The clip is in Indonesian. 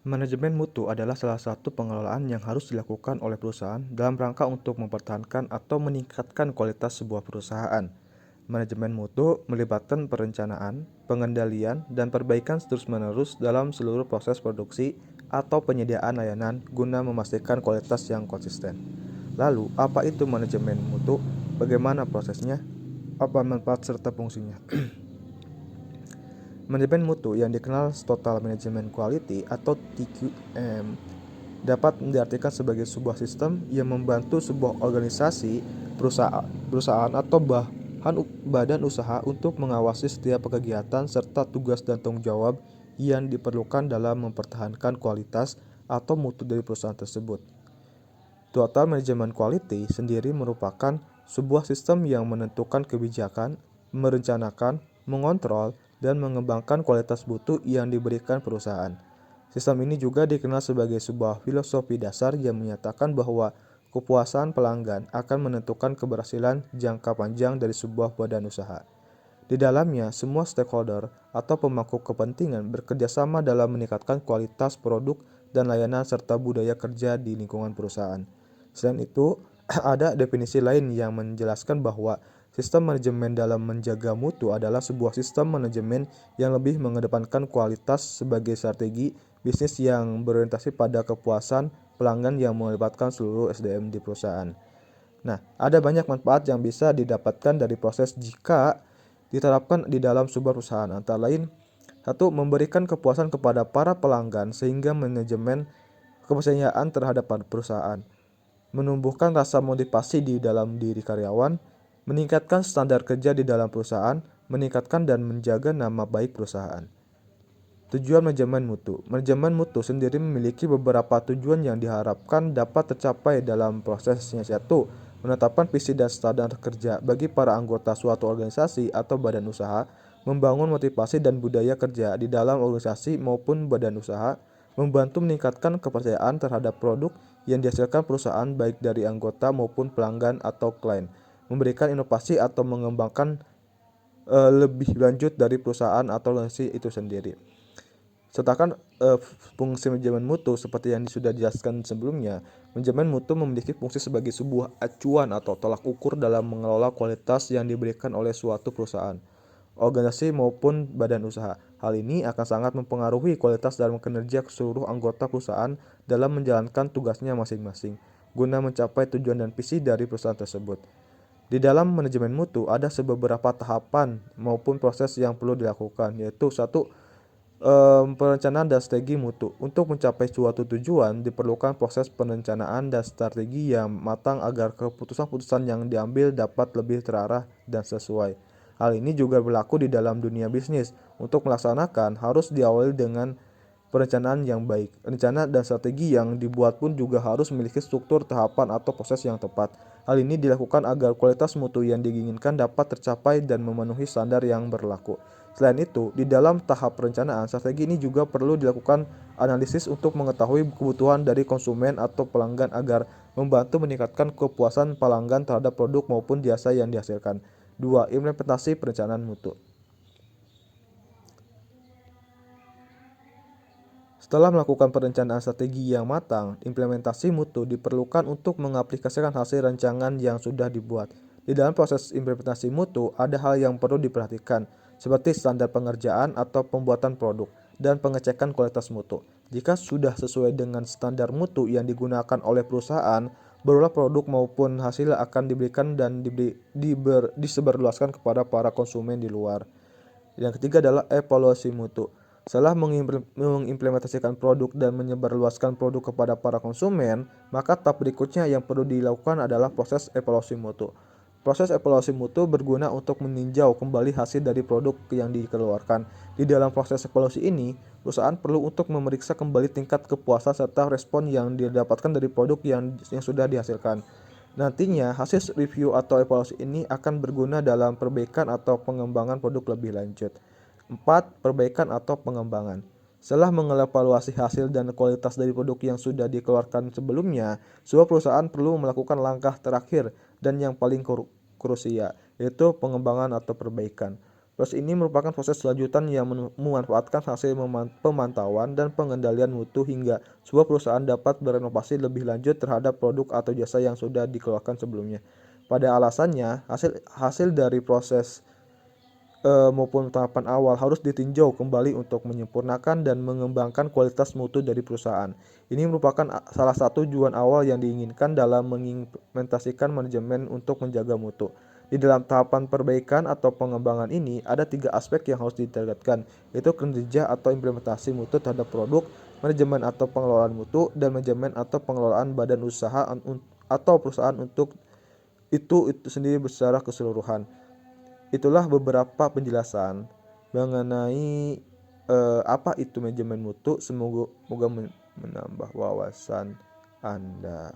Manajemen mutu adalah salah satu pengelolaan yang harus dilakukan oleh perusahaan dalam rangka untuk mempertahankan atau meningkatkan kualitas sebuah perusahaan. Manajemen mutu melibatkan perencanaan, pengendalian, dan perbaikan terus-menerus dalam seluruh proses produksi atau penyediaan layanan guna memastikan kualitas yang konsisten. Lalu, apa itu manajemen mutu? Bagaimana prosesnya? Apa manfaat serta fungsinya? Manajemen mutu yang dikenal Total Management Quality atau TQM dapat diartikan sebagai sebuah sistem yang membantu sebuah organisasi, perusahaan atau badan usaha untuk mengawasi setiap kegiatan serta tugas dan tanggung jawab yang diperlukan dalam mempertahankan kualitas atau mutu dari perusahaan tersebut. Total Management Quality sendiri merupakan sebuah sistem yang menentukan kebijakan, merencanakan, mengontrol, dan mengembangkan kualitas mutu yang diberikan perusahaan. Sistem ini juga dikenal sebagai sebuah filosofi dasar yang menyatakan bahwa kepuasan pelanggan akan menentukan keberhasilan jangka panjang dari sebuah badan usaha. Di dalamnya, semua stakeholder atau pemangku kepentingan bekerja sama dalam meningkatkan kualitas produk dan layanan serta budaya kerja di lingkungan perusahaan. Selain itu, ada definisi lain yang menjelaskan bahwa sistem manajemen dalam menjaga mutu adalah sebuah sistem manajemen yang lebih mengedepankan kualitas sebagai strategi bisnis yang berorientasi pada kepuasan pelanggan yang melibatkan seluruh SDM di perusahaan. Nah, ada banyak manfaat yang bisa didapatkan dari proses jika diterapkan di dalam sebuah perusahaan. Antara lain, satu, memberikan kepuasan kepada para pelanggan sehingga manajemen kepercayaan terhadap perusahaan, menumbuhkan rasa motivasi di dalam diri karyawan, meningkatkan standar kerja di dalam perusahaan, meningkatkan dan menjaga nama baik perusahaan. Tujuan manajemen mutu. Manajemen mutu sendiri memiliki beberapa tujuan yang diharapkan dapat tercapai dalam prosesnya. Satu, menetapkan visi dan standar kerja bagi para anggota suatu organisasi atau badan usaha, membangun motivasi dan budaya kerja di dalam organisasi maupun badan usaha, membantu meningkatkan kepercayaan terhadap produk yang dihasilkan perusahaan baik dari anggota maupun pelanggan atau klien, memberikan inovasi atau mengembangkan lebih lanjut dari perusahaan atau organisasi itu sendiri. Sertakan fungsi manajemen mutu seperti yang sudah dijelaskan sebelumnya. Manajemen mutu memiliki fungsi sebagai sebuah acuan atau tolak ukur dalam mengelola kualitas yang diberikan oleh suatu perusahaan, organisasi maupun badan usaha. Hal ini akan sangat mempengaruhi kualitas dan kinerja seluruh anggota perusahaan dalam menjalankan tugasnya masing-masing, guna mencapai tujuan dan visi dari perusahaan tersebut. Di dalam manajemen mutu ada beberapa tahapan maupun proses yang perlu dilakukan, yaitu satu, perencanaan dan strategi mutu. Untuk mencapai suatu tujuan, diperlukan proses perencanaan dan strategi yang matang agar keputusan-keputusan yang diambil dapat lebih terarah dan sesuai. Hal ini juga berlaku di dalam dunia bisnis. Untuk melaksanakan, harus diawali dengan perencanaan yang baik. Rencana dan strategi yang dibuat pun juga harus memiliki struktur, tahapan, atau proses yang tepat. Hal ini dilakukan agar kualitas mutu yang diinginkan dapat tercapai dan memenuhi standar yang berlaku. Selain itu, di dalam tahap perencanaan, strategi ini juga perlu dilakukan analisis untuk mengetahui kebutuhan dari konsumen atau pelanggan agar membantu meningkatkan kepuasan pelanggan terhadap produk maupun jasa yang dihasilkan. 2. Implementasi perencanaan mutu. Setelah melakukan perencanaan strategi yang matang, implementasi mutu diperlukan untuk mengaplikasikan hasil rancangan yang sudah dibuat. Di dalam proses implementasi mutu, ada hal yang perlu diperhatikan, seperti standar pengerjaan atau pembuatan produk, dan pengecekan kualitas mutu. Jika sudah sesuai dengan standar mutu yang digunakan oleh perusahaan, berulah produk maupun hasil akan diberikan dan disebarluaskan kepada para konsumen di luar. Yang ketiga adalah evaluasi mutu. Setelah mengimplementasikan produk dan menyebarluaskan produk kepada para konsumen, maka tahap berikutnya yang perlu dilakukan adalah proses evaluasi mutu. Proses evaluasi mutu berguna untuk meninjau kembali hasil dari produk yang dikeluarkan. Di dalam proses evaluasi ini, perusahaan perlu untuk memeriksa kembali tingkat kepuasan serta respon yang didapatkan dari produk yang sudah dihasilkan. Nantinya, hasil review atau evaluasi ini akan berguna dalam perbaikan atau pengembangan produk lebih lanjut. 4. Perbaikan atau pengembangan. Setelah mengevaluasi hasil dan kualitas dari produk yang sudah dikeluarkan sebelumnya, sebuah perusahaan perlu melakukan langkah terakhir dan yang paling krusial, yaitu pengembangan atau perbaikan. Proses ini merupakan proses selanjutan yang memanfaatkan hasil pemantauan dan pengendalian mutu hingga sebuah perusahaan dapat berinovasi lebih lanjut terhadap produk atau jasa yang sudah dikeluarkan sebelumnya. Pada alasannya, hasil dari proses maupun tahapan awal harus ditinjau kembali untuk menyempurnakan dan mengembangkan kualitas mutu dari perusahaan. Ini merupakan salah satu tujuan awal yang diinginkan dalam mengimplementasikan manajemen untuk menjaga mutu. Di dalam tahapan perbaikan atau pengembangan ini, ada 3 aspek yang harus ditingkatkan, yaitu kinerja atau implementasi mutu terhadap produk, manajemen atau pengelolaan mutu, dan manajemen atau pengelolaan badan usaha atau perusahaan untuk itu sendiri secara keseluruhan. Itulah beberapa penjelasan mengenai apa itu manajemen mutu. Semoga menambah wawasan Anda.